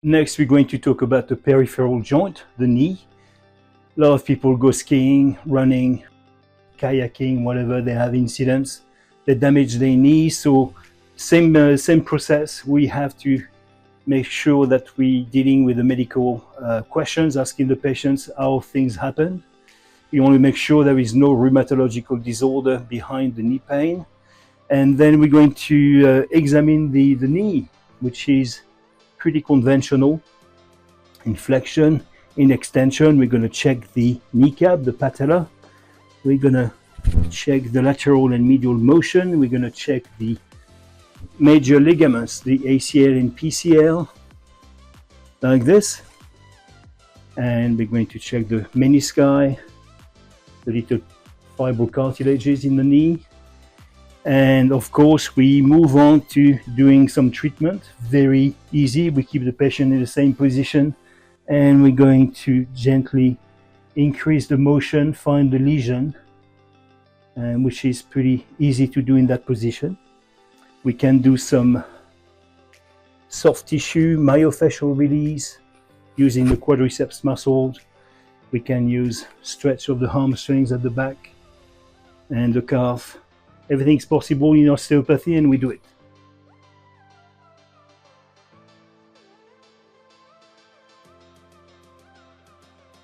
Next, we're going to talk about the peripheral joint, the knee. A lot of people go skiing, running, kayaking, whatever, they have incidents, they damage their knee. So same process. We have to make sure that we're dealing with the medical questions, asking the patients how things happen. We want to make sure there is no rheumatological disorder behind the knee pain. And then we're going to examine the knee, which is pretty conventional. In flexion, in extension, we're going to check the kneecap, the patella. We're going to check the lateral and medial motion. We're going to check the major ligaments, the ACL and PCL, like this. And we're going to check the menisci, the little fibrocartilages in the knee. And of course, we move on to doing some treatment. Very easy. We keep the patient in the same position, and we're going to gently increase the motion, find the lesion, which is pretty easy to do in that position. We can do some soft tissue myofascial release using the quadriceps muscles. We can use stretch of the hamstrings at the back and the calf. Everything's possible in osteopathy, and we do it.